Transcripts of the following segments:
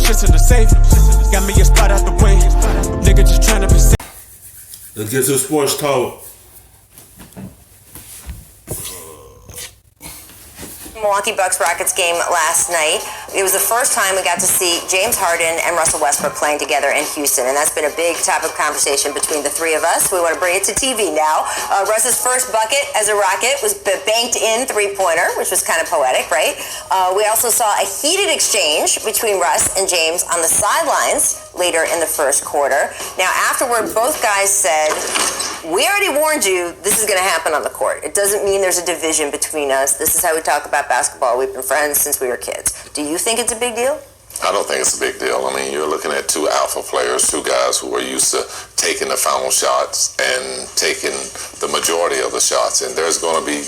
shit's in the safe. Got me a spot out the way. Nigga just tryna be safe. Let's get to sports talk. Milwaukee Bucks Rockets game last night. It was the first time we got to see James Harden and Russell Westbrook playing together in Houston, and that's been a big topic of conversation between the three of us. We want to bring it to TV now. Russ's first bucket as a Rocket was banked in three-pointer, which was kind of poetic, right? We also saw a heated exchange between Russ and James on the sidelines later in the first quarter. Now, afterward, both guys said, we already warned you this is going to happen on the court. It doesn't mean there's a division between us. This is how we talk about basketball. We've been friends since we were kids. Do you think it's a big deal? I don't think it's a big deal. I mean, you're looking at two alpha players, two guys who are used to taking the final shots and taking the majority of the shots. And there's going to be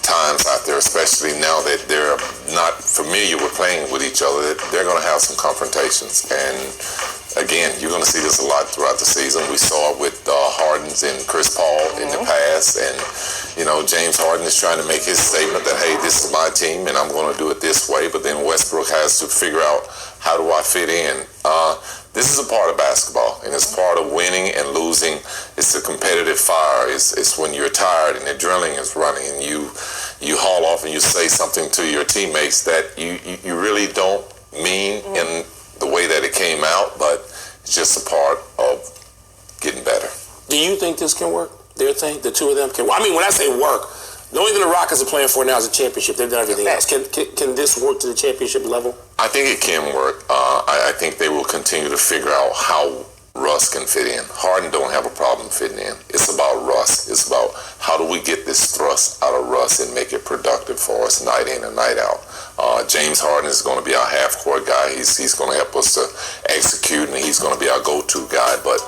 times out there, especially now that they're not familiar with playing with each other, that they're going to have some confrontations. And again, you're going to see this a lot throughout the season. We saw it with Harden's and Chris Paul in the past. And, you know, James Harden is trying to make his statement that, hey, this is my team and I'm going to do it this way. But then Westbrook has to figure out, how do I fit in? This is a part of basketball, and it's part of winning and losing. It's a competitive fire. It's when you're tired and the adrenaline is running and you haul off and you say something to your teammates that you really don't mean in the way that it came out, but it's just a part of getting better. Do you think this can work? Their thing, the two of them can. Well, I mean, when I say work, the only thing the Rockets are playing for now is a championship. They've done everything else. Can this work to the championship level? I think it can work. I think they will continue to figure out how Russ can fit in. Harden don't have a problem fitting in. It's about Russ. It's about how do we get this thrust out of Russ and make it productive for us night in and night out. James Harden is going to be our half-court guy. He's going to help us to execute, and he's going to be our go-to guy. But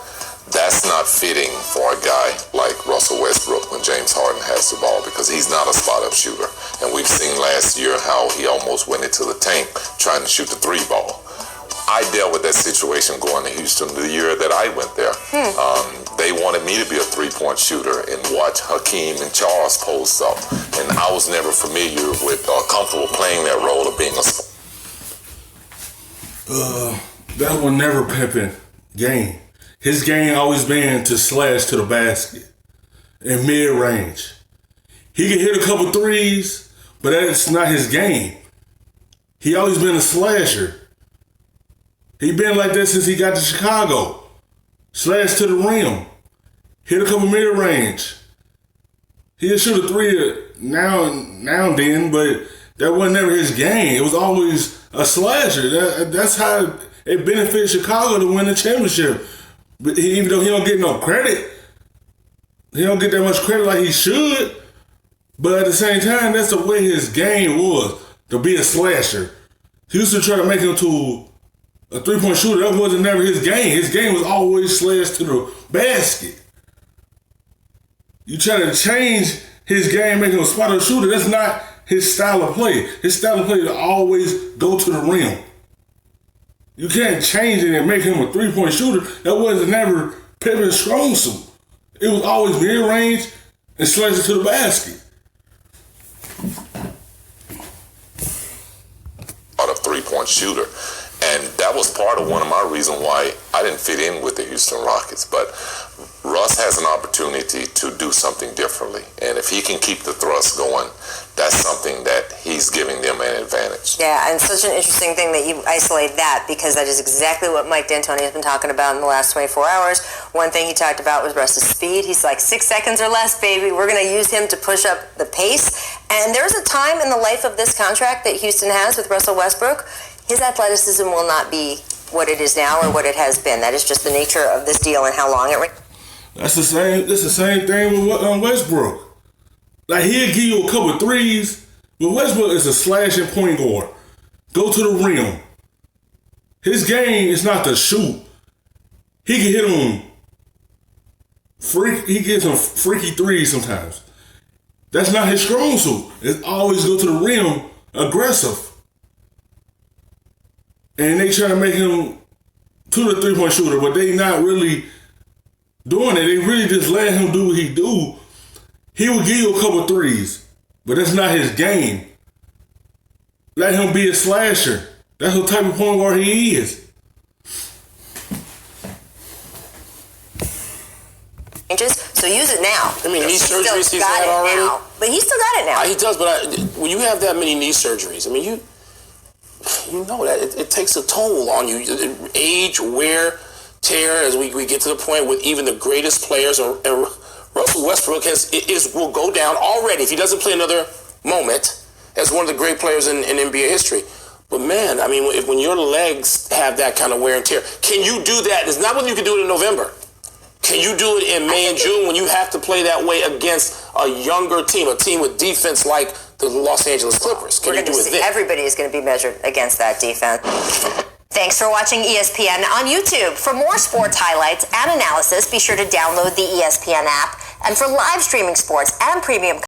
that's not fitting for a guy like Russell Westbrook when James Harden has the ball, because he's not a spot-up shooter. And we've seen last year how he almost went into the tank trying to shoot the three ball. I dealt with that situation going to Houston the year that I went there. They wanted me to be a three-point shooter and watch Hakeem and Charles post up. And I was never familiar with comfortable playing that role of being a That was never Pippen game. His game always been to slash to the basket in mid-range. He can hit a couple threes, but that's not his game. He always been a slasher. He been like that since he got to Chicago. Slash to the rim. Hit a couple mid-range. He'll shoot a three now and then, but that wasn't never his game. It was always a slasher. That's how it benefits Chicago to win the championship. But even though he don't get no credit, he don't get that much credit like he should. But at the same time, that's the way his game was, to be a slasher. He used to try to make him to a three-point shooter. That wasn't never his game. His game was always slash to the basket. You try to change his game, make him a spot-up shooter, that's not his style of play. His style of play is to always go to the rim. You can't change it and make him a three-point shooter. That wasn't never Pippen's strong suit. It was always mid-range and slash it to the basket. A three-point shooter. And that was part of one of my reasons why I didn't fit in with the Houston Rockets. But Russ has an opportunity to do something differently. And if he can keep the thrust going, that's something that he's giving them an advantage. Yeah, and such an interesting thing that you isolate that, because that is exactly what Mike D'Antoni has been talking about in the last 24 hours. One thing he talked about was Russ's speed. He's like, 6 seconds or less, baby. We're going to use him to push up the pace. And there's a time in the life of this contract that Houston has with Russell Westbrook. His athleticism will not be what it is now or what it has been. That is just the nature of this deal and how long it. That's the same thing with Westbrook. Like, he'll give you a couple threes, but Westbrook is a slashing point guard. Go to the rim. His game is not to shoot. He can hit on he gets some freaky threes sometimes. That's not his strong suit. It's always go to the rim aggressive. And they try to make him to the three-point shooter, but they not really doing it. They really just let him do what he do. He will give you a couple threes, but that's not his game. Let him be a slasher. That's the type of point guard he is. So use it now. I mean, knee surgeries he's had already. Now, but he's still got it now. He does, but when you have that many knee surgeries, I mean, you know that it takes a toll on you. Age, wear, tear, as we get to the point with even the greatest players. And Russell Westbrook will go down already if he doesn't play another moment as one of the great players in NBA history. But man, I mean, when your legs have that kind of wear and tear, can you do that? It's not whether you can do it in November. Can you do it in May and June when you have to play that way against a younger team, a team with defense like the Los Angeles Clippers? Can you do it then? Everybody is going to be measured against that defense. Thanks for watching ESPN on YouTube. For more sports highlights and analysis, be sure to download the ESPN app. And for live streaming sports and premium